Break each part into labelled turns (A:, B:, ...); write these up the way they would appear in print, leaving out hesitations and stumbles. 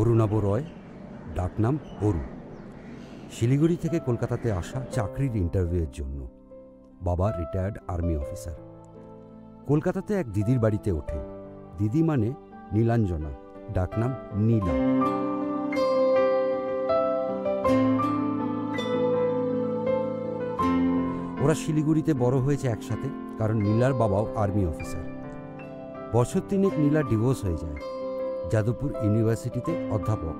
A: অরুণাভ রয়, ডাকনাম অরু। শিলিগুড়ি থেকে কলকাতাতে আসা চাকরির ইন্টারভিউয়ের জন্য। বাবা রিটায়ার্ড আর্মি অফিসার। কলকাতাতে এক দিদির বাড়িতে ওঠে। দিদি মানে নীলাঞ্জনা, ডাকনাম নীলা। ওরা শিলিগুড়িতে বড় হয়েছে একসাথে, কারণ নীলার বাবাও আর্মি অফিসার। বছর তিনেক নীলা ডিভোর্স হয়ে যায়। যাদবপুর ইউনিভার্সিটিতে অধ্যাপক,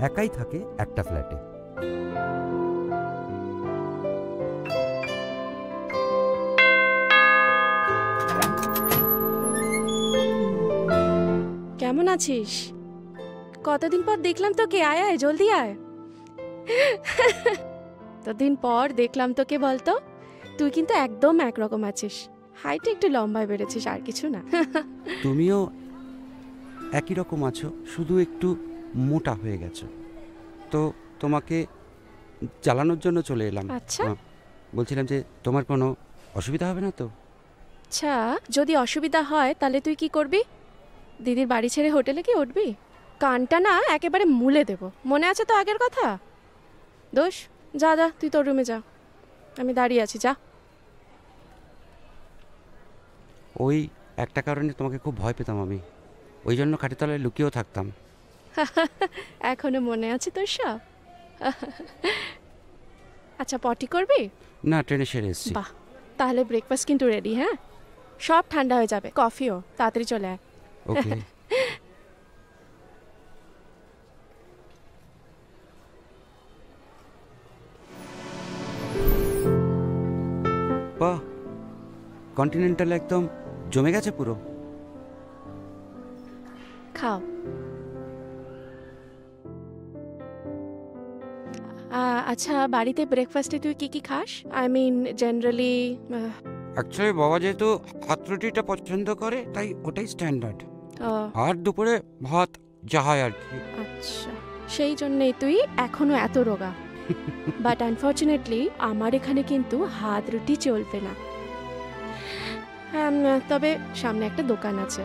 A: একাই থাকে একটা ফ্ল্যাটে।
B: কেমন আছিস? কতদিন পর দেখলাম তোকে, আয় আয় জলদি আয়। কতদিন পর দেখলাম তোকে, বলতো তুই কিন্তু একদম একরকম আছিস। হাইটে একটু লম্বায় বেড়েছিস, আর কিছু না।
A: তুমিও একই রকম আছো, শুধু একটু মোটা হয়ে গেছো। তো তোমাকে জ্বালানোর জন্য চলে এলাম।
B: আচ্ছা,
A: বলছিলাম যে তোমার কোনো অসুবিধা হবে না তো?
B: আচ্ছা, যদি অসুবিধা হয় তাহলে তুই কি করবি? দিদির বাড়ি ছেড়ে হোটেলে কি উঠবি? কানটা না একেবারে মুলে দেব, মনে আছে তো আগের কথা? দোষ, যা যা, তুই তোর রুমে যা, আমি দাঁড়িয়ে আছি, যা।
A: ওই একটা কারণে তোমাকে খুব ভয় পেতাম আমি, ওই জন্য খাটিতলায় লুকিয়েও থাকতাম।
B: এখনো মনে আছে তোর সব? আচ্ছা, পটি করবি?
A: না, ট্রেনে সেরে এসেছি।
B: বাহ, তাহলে ব্রেকফাস্ট কিন্তু রেডি। হ্যাঁ, সব ঠান্ডা হয়ে যাবে, কফিও তাড়াতাড়ি চলে আয়।
A: ওকে। বাহ, কন্টিনেন্টাল একদম জমে গেছে পুরো।
B: খাও। আচ্ছা, বাড়িতে ব্রেকফাস্টে তুই কি কি খাস? I mean generally.
A: অ্যাকচুয়ালি বাবা যেহেতু হাত রুটিটা পছন্দ করে, তাই ওটাই স্ট্যান্ডার্ড। আর দুপুরে ভাত যা হয় আর কি।
B: আচ্ছা, সেই জন্যই তুই এখনো এত রোগা। বাট আনফর্চুনেটলি আমার এখানে কিন্তু হাত রুটি চলবে না। তবে সামনে একটা দোকান আছে,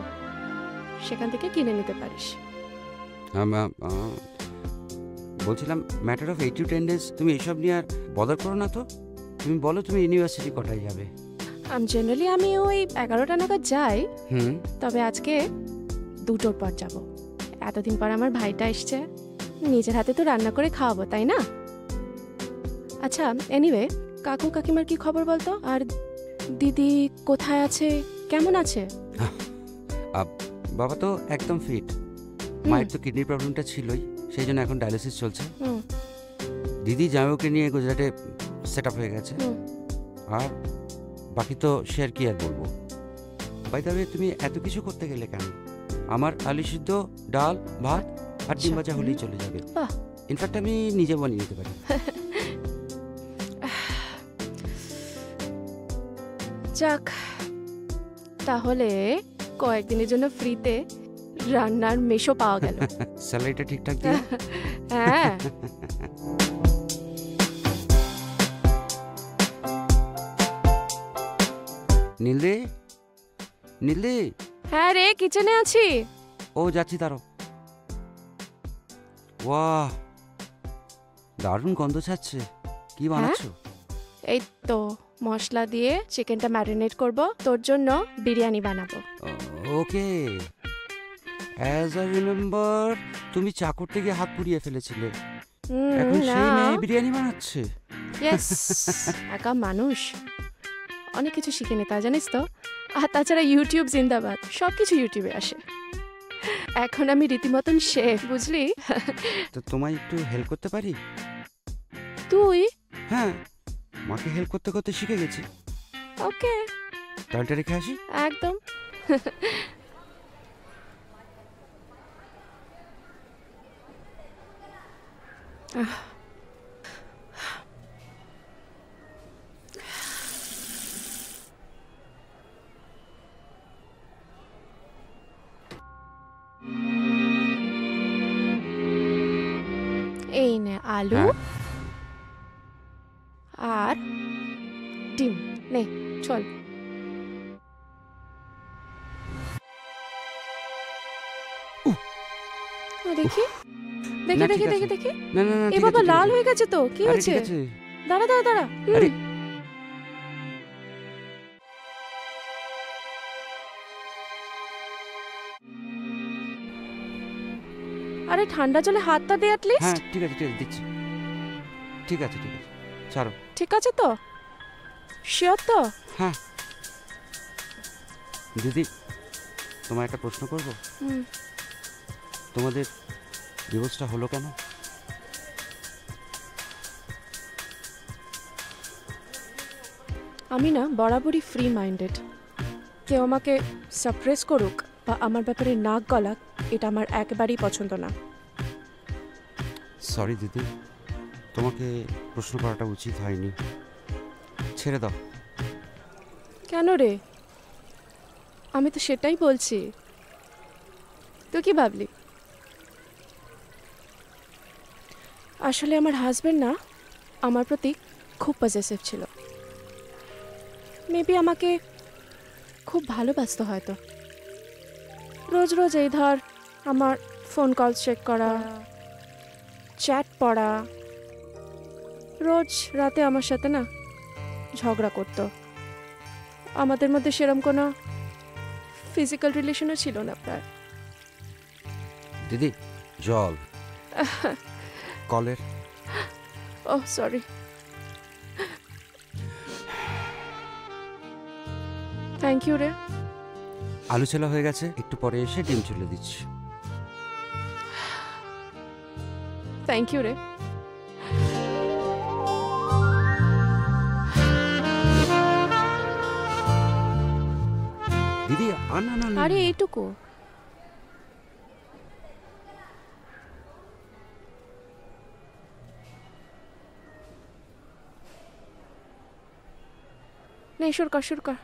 B: সেখান থেকে কিনে নিতে পারিস।
A: বলছিলাম, ম্যাটার অফ 8 to 10 days, তুমি এসব নিয়ে আর বদার করো না তো। তুমি বলো তুমি ইউনিভার্সিটি কটায় যাবে?
B: জেনারেলি আমি ওই 11টা নাগাদ যাই।
A: হুম।
B: তবে আজকে 2টোর পর যাব। এতদিন পর আমার ভাইটা এসছে, নিজের হাতে তো রান্না করে খাওয়াবো, তাই না? আচ্ছা, এনিওয়ে, কাকু কাকিমার কি খবর বলতো? আর দিদি কোথায় আছে, কেমন আছে?
A: বাবা তো একদম ফিট। মায়ের তো কিডনির প্রবলেমটা ছিলই, সেই জন্য এখন ডায়ালিসিস চলছে। দিদি জামাইকে নিয়ে গুজরাটে সেট আপ হয়ে গেছে। আর বাকি তো শেয়ার কি আর বলবো। বাই দ্য ওয়ে, তুমি এত কিছু করতে গেলে কেন? আমার আলু সিদ্ধ, ডাল, ভাত আর ডিম ভাজা হলেই চলে যাবে। ইনফ্যাক্ট আমি নিজে বানিয়ে নিতে পারি।
B: যাক, তাহলে কয়েকদিনের জন্য ফ্রিতে রান্নার মেশো পাওয়া গেল।
A: স্যালারিটা ঠিকঠাক দিও।
B: হ্যাঁ।
A: নীলদি, নীলদি।
B: হ্যাঁ রে, কিচেনে আছি।
A: ও যাচ্ছি, দাঁড়ো। বাহ, দারুণ গন্ধ ছাড়ছে। কি বানাচ্ছো?
B: এই তো মশলা দিয়ে চিকেনটা ম্যারিনেট করব, তোর জন্য বিরিয়ানি বানাবো।
A: ওকে। অ্যাজ আই রিমেম্বার, তুমি চা করতে গিয়ে হাত পুড়িয়ে ফেলেছিলে। এখন সেই মেয়ে বিরিয়ানি বানাচ্ছে।
B: ইয়েস, একা মানুষ অনেক কিছু শিখে নে, তা জানিস তো। আর তাছাড়া ইউটিউব জিন্দাবাদ, সব কিছু ইউটিউবে আসে। এখন আমি রীতিমতন শেফ, বুঝলি?
A: তো তোমায় একটু হেল্প করতে পারি?
B: তুই?
A: হ্যাঁ, মাকে হেল্প করতে করতে শিখে গেছি।
B: ওকে,
A: তালটা রেখে আসি।
B: একদম। এই নে আলু আর ডিম, নে চল। দেখি দেখি
A: না,
B: দেখি
A: ঠিক
B: দেখি
A: আছে।
B: দেখি
A: না না না
B: এ
A: ঠিক
B: বাবা
A: আছে, ঠিক
B: লাল
A: আছে।
B: হয়ে গেছে তো কি
A: আরে
B: হয়েছে
A: ঠিক আছে।
B: দাঁড়া দাঁড়া দাঁড়া
A: আরে
B: আরে ঠান্ডা জলে হাতটা দে
A: হ্যাঁ
B: অ্যাটলিস্ট।
A: ঠিক আছে, ঠিক আছে, দিচ্ছি। ঠিক আছে, ঠিক আছে, ছাড়ো।
B: ঠিক আছে তো, শিওর তো?
A: হ্যাঁ দিদি, তোমার একটা প্রশ্ন করব।
B: হুম,
A: তোমাদের ডিভোর্সটা হলো কেন?
B: আমি না বরাবরই ফ্রি মাইন্ডেড। কেউ আমাকে সাপ্রেস করুক বা আমার ব্যাপারে নাক গলাক, এটা আমার একেবারেই পছন্দ না।
A: সরি দিদি, তোমাকে প্রশ্ন করাটা উচিত হয়নি, ছেড়ে দাও।
B: কেন রে? আমি তো সেটাই বলছি, তুই কি ভাবলি? আসলে আমার হাজবেন্ড না আমার প্রতি খুব পজেসিভ ছিল। মেবি আমাকে খুব ভালোবাসতো হয়তো। রোজ রোজ এই ধর আমার ফোন কল চেক করা, চ্যাট পড়া, রোজ রাতে আমার সাথে না ঝগড়া করতো। আমাদের মধ্যে সেরকম কোনো ফিজিক্যাল রিলেশনও ছিল না প্রায়।
A: দিদি জল কলের।
B: Oh sorry. থ্যাংক ইউ রে।
A: আলু ছেলা হয়ে গেছে, একটু পরে এসে ডিম চলে দিচ্ছি।
B: থ্যাংক ইউ রে।
A: দিদি না না না,
B: আরে
A: না।
B: এইটুকু। নে শুরু কর শুরু কর।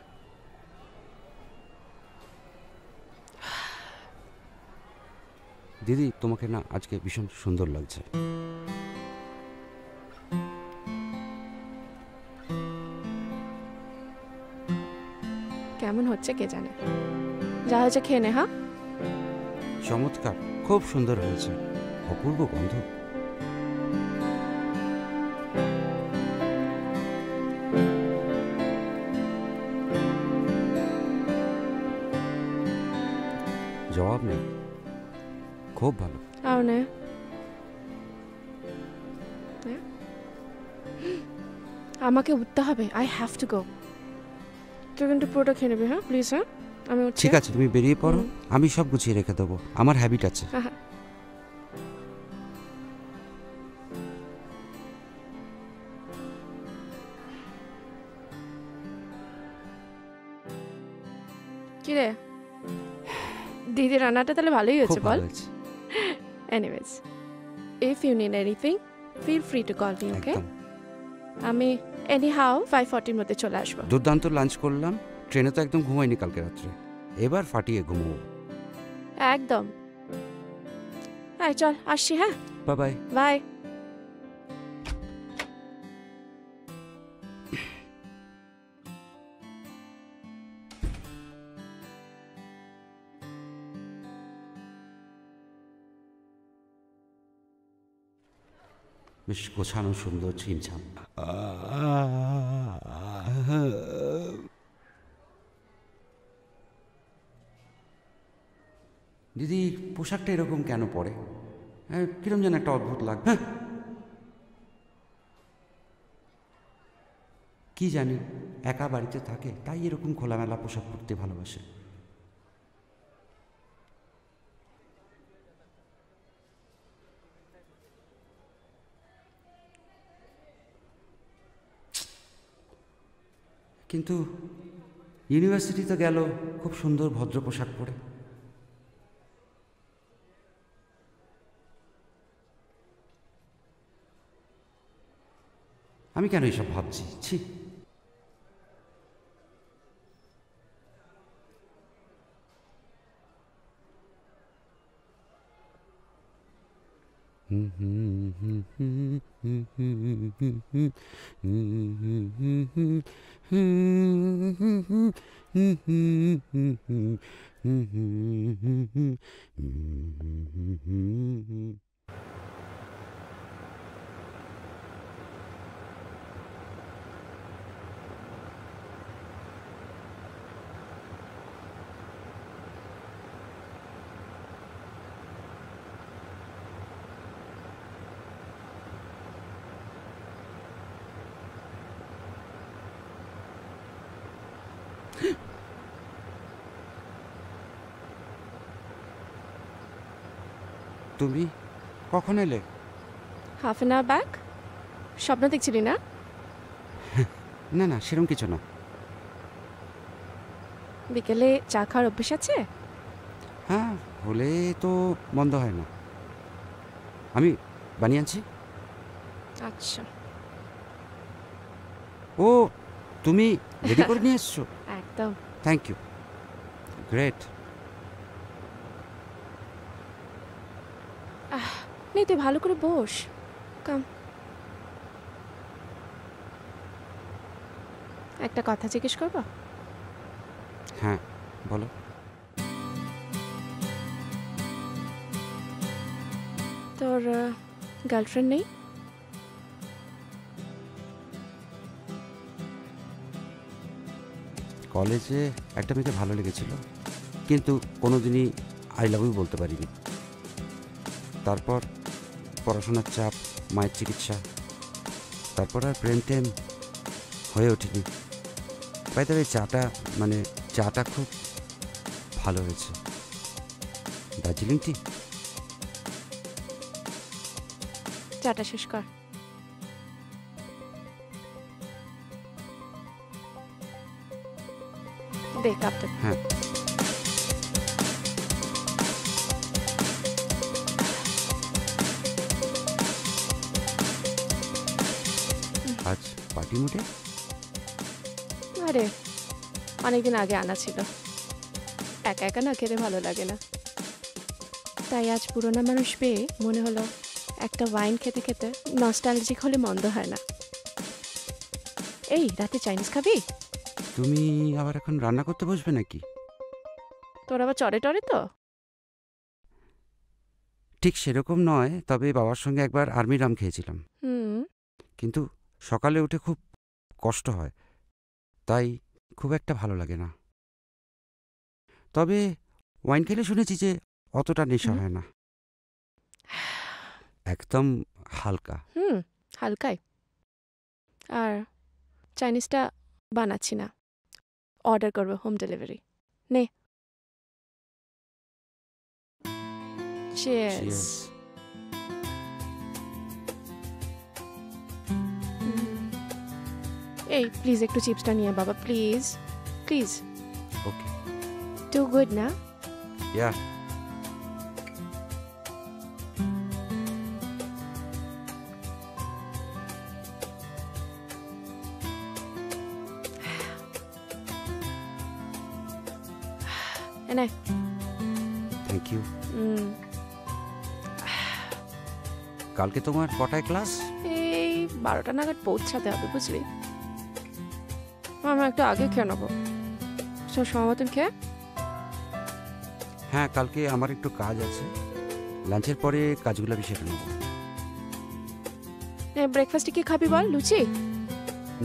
A: দিদি তোমাকে না আজকে ভীষণ সুন্দর লাগছে।
B: কেমন হচ্ছে কে জানে। যা হয়েছে খেয়ে নে। হ্যাঁ
A: চমৎকার, খুব সুন্দর হয়েছে, অপূর্ব গন্ধ। জবাব নেই, খুব ভালো।
B: আও নে। আমাকে উঠতে হবে, আই হ্যাভ টু গো। তুই কিন্তু পুরোটা খেয়ে নিবি, হ্যাঁ প্লিজ। হ্যাঁ আমি উঠছি।
A: ঠিক আছে, তুমি বেরিয়ে পড়ো, আমি সব গুছিয়ে রেখে দেবো, আমার হ্যাবিট আছে।
B: হ্যাঁ হ্যাঁ। কিরে দিদি রান্নাটা তাহলে ভালোই
A: খুব
B: হয়েছে বল?
A: ভালো হয়েছে,
B: anyways, if you need anything feel free to call me, okay?
A: একদম।
B: আমি এনি হাউ 5:40 মধ্যে চলে আসবো।
A: দুর্দান্ত লাঞ্চ করলাম, ট্রেনে তো একদম ঘুমাইনি কালকে রাত্রে, এবার ফাটিয়ে ঘুমোবো।
B: একদম। হ্যাঁ চল আসছি। হ্যাঁ
A: বাই বাই।
B: বাই।
A: বেশ গোছানো, সুন্দর, ছিমছাম। দিদি পোশাকটা এরকম কেন পরে? কিরম যেন একটা অদ্ভুত লাগে। কি জানি, একা বাড়িতে থাকে তাই এরকম খোলামেলা পোশাক পরতে ভালোবাসে। কিন্তু ইউনিভার্সিটিতে গেল খুব সুন্দর ভদ্র পোশাক পরে। আমি কেন এসব ভাবছি, ছি। তুমি কখন এলে?
B: Half an hour back. স্বপ্ন দেখছিলি না?
A: না না, সেরকম কিছু না।
B: বিকেলে চা খাওয়ার অভ্যেস আছে?
A: হ্যাঁ, হলে তো বন্ধ হয় না। আমি বানিয়ে আনছি।
B: আচ্ছা।
A: ও, তুমি রেডি করে নিয়ে এসছো?
B: একদম।
A: Thank you, great.
B: নে তুই ভালো করে বস। কাম। একটা কথা জিজ্ঞেস করবো?
A: হ্যাঁ বলো।
B: তোর গার্লফ্রেন্ড নেই?
A: কলেজে একটা মেয়েকে ভালো লেগেছিল, কিন্তু কোনোদিনই আই লাভ ইউ বলতে পারিনি। তারপর পড়াশোনার চাপ, মায়ের চিকিৎসা, তারপর আর প্রেম টেম হয়ে ওঠেনি। বাই দ্য ওয়ে, চাটা খুব ভালো হয়েছে। দার্জিলিং টি।
B: চাটা শেষ কর। দে কাপটা।
A: হ্যাঁ, আজ পার্টি মুডে?
B: আরে অনেকদিন আগে আনা ছিল, একা একা না খেতে ভালো লাগে না, তাই আজ পুরোনো মানুষ পেয়ে মনে হলো একটা ওয়াইন খেতে খেতে নস্টালজিক হলে মন্দ হয় না। এই রাতে চাইনিজ খাবি?
A: তুমি আবার এখন রান্না করতে বসবে নাকি?
B: তোর আবার চরে টরে তো?
A: ঠিক সেরকম নয়, তবে বাবার সঙ্গে একবার আর্মি রাম খেয়েছিলাম,
B: হুম।
A: কিন্তু সকালে উঠে খুব কষ্ট হয়, তাই খুব একটা ভালো লাগে না। তবে ওয়াইন খেলে শুনেছি যে অতটা নেশা
B: হুম।
A: হয় না, একদম হালকা।
B: হালকাই। আর চাইনিজটা বানাচ্ছি না, অর্ডার করবো হোম ডেলিভারি। নে। চিয়ার্স।
A: Cheers.
B: এই প্লিজ একটু চিপসটা নিয়ে বাবা, please please.
A: Okay.
B: Too good না?
A: ইয়া।
B: এনে।
A: Thank you.
B: হুম।
A: কালকে তোমার কটায় ক্লাস?
B: এই 12টা নাগাদ পৌঁছাতে হবে বুঝলি। আমরা একটু আগে খেয়ে নেবো, সব সময় মতন খেয়ে।
A: হ্যাঁ, কালকে আমার একটু কাজ আছে, লাঞ্চের পরে কাজগুলো আমি সেরে নেব।
B: ব্রেকফাস্টে কি খাবি বল? লুচি?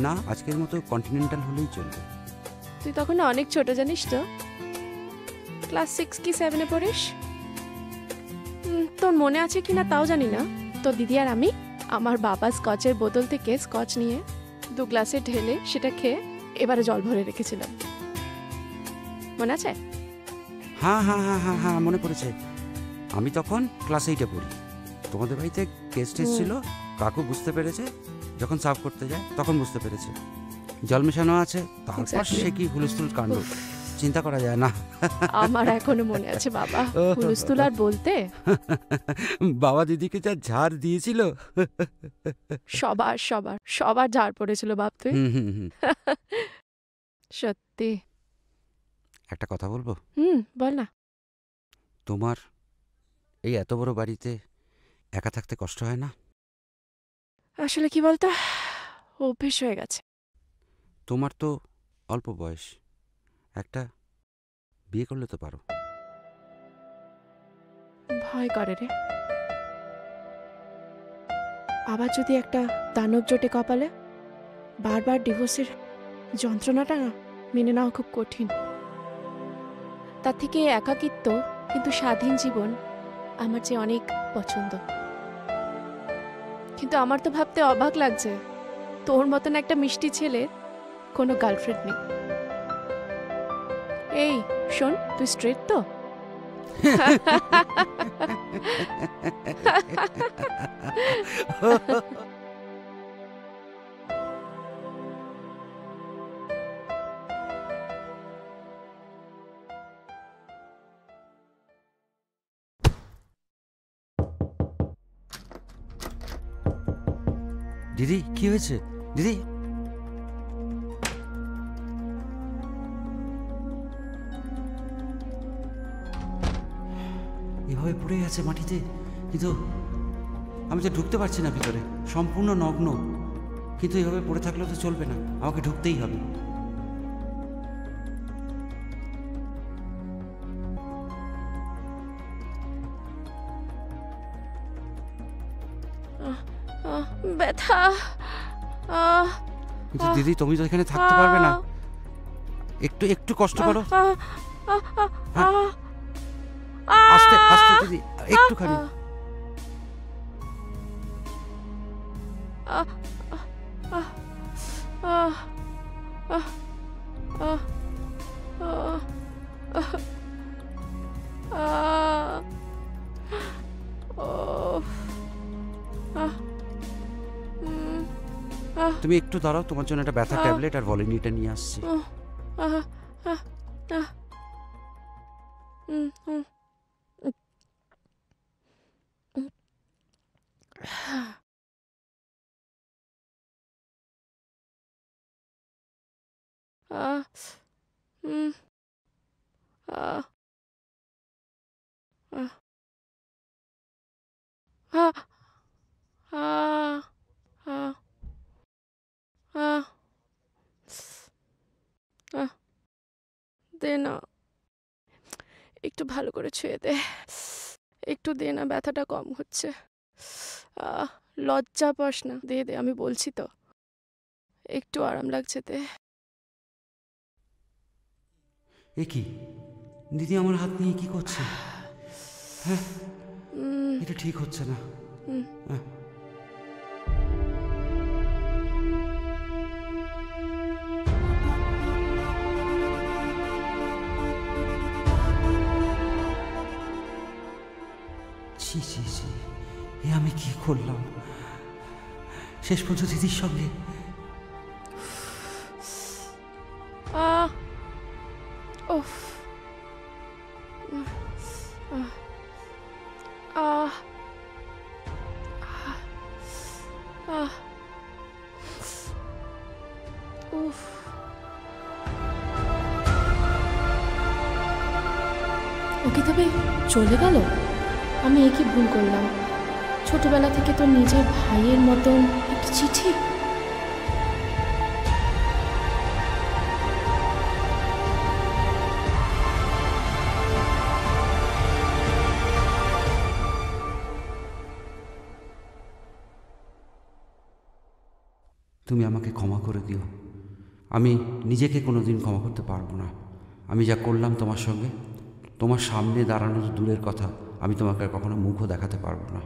A: না, আজকের মতো কন্টিনেন্টাল হলেই চলবে।
B: তুই তখন না অনেক ছোট জানিস তো, ক্লাস 6 কি 7-এ পড়িস। তোর মনে আছে কি না তাও জানি না, তোর দিদি আর আমি আমার বাবা স্কচের বোতল থেকে স্কচ নিয়ে 2 গ্লাসে ঢেলে সেটা খেয়ে এবারে জল ভরে রেখেছিলাম, মনে আছে?
A: হ্যাঁ হ্যাঁ হ্যাঁ হ্যাঁ হ্যাঁ, মনে পড়েছে। আমি তখন ক্লাস 8-এ পড়ি। তোমাদের বাড়িতে গেস্ট এসেছিল, কাকু বুঝতে পেরেছে, যখন সার্ভ করতে যায় তখন বুঝতে পেরেছে জল মেশানো আছে, তারপর
B: Exactly.
A: সে কি হুলস্থুল কাণ্ড, চিন্তা করা যায় না।
B: আমার এখনো মনে আছে বাবা, হুলস্থুল আর বলতে।
A: বাবা দিদিকে যা ঝাড় দিয়েছিল।
B: সবার সবার সবার ঝাড় পড়েছিল বাপ তুই।
A: হুম হুম হুম।
B: সত্যি।
A: একটা কথা বলবো?
B: বল না।
A: তোমার এই এত বড় বাড়িতে একা থাকতে কষ্ট হয় না?
B: আসলে কি বলতো, অভ্যেস হয়ে গেছে।
A: তোমার তো অল্প বয়স, একটা বিয়ে করলে তো পারো।
B: ভয় করে রে, আবার যদি একটা দানব জোটে কপালে, বারবার ডিভোর্সের যন্ত্রণাটা না মেনে নেওয়া খুব কঠিন। তার থেকে একাকিত্ব কিন্তু স্বাধীন জীবন আমার যে অনেক পছন্দ। কিন্তু আমার তো ভাবতে অবাক লাগছে, তোর মতন একটা মিষ্টি ছেলের কোনো গার্লফ্রেন্ড নেই। এই শোন, তুই স্ট্রেট তো?
A: দিদি কি হয়েছে দিদি? এভাবে পড়ে গেছে মাটিতে, কিন্তু আমি তো ঢুকতে পারছি না ভিতরে, সম্পূর্ণ নগ্ন। কিন্তু এভাবে পড়ে থাকলেও তো চলবে না, আমাকে ঢুকতেই হবে।
B: ব্যথা।
A: কিন্তু দিদি তুমি তো এখানে থাকতে পারবে না, একটু একটু কষ্ট করো। আস্তে আস্তে দিদি, একটুখানি। তুমি একটু দাঁড়াও, তোমার জন্য একটা ব্যথা ট্যাবলেট আর ভলিনিটা নিয়ে আসছি।
B: দে না, একটু ভালো করে ছুঁয়ে দে, একটু দে না, ব্যথাটা কম হচ্ছে। লজ্জা পাস না, দে দে, আমি বলছি তো, একটু আরাম লাগছে, দে।
A: এ কি দিদি, আমার হাত নিয়ে কি করছে? হ্যাঁ, এটা ঠিক হচ্ছে না। ছি ছি ছি, এ আমি কি করলাম? শেষ পর্যন্ত দিদির সঙ্গে।
B: উফ, উফ। ওকে তবে চলে গেল? আমি একই ভুল করলাম, ছোটবেলা থেকে তো নিজের ভাইয়ের মতন একটা চিঠি।
A: তুমি আমাকে ক্ষমা করে দিও, আমি নিজেকে কোনোদিন ক্ষমা করতে পারবো না। আমি যা করলাম তোমার সঙ্গে, তোমার সামনে দাঁড়ানো তো দূরের কথা, আমি তোমাকে কখনো মুখও দেখাতে পারবো না।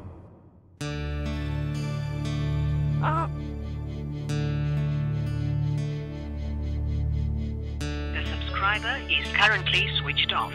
C: The subscriber is currently switched off.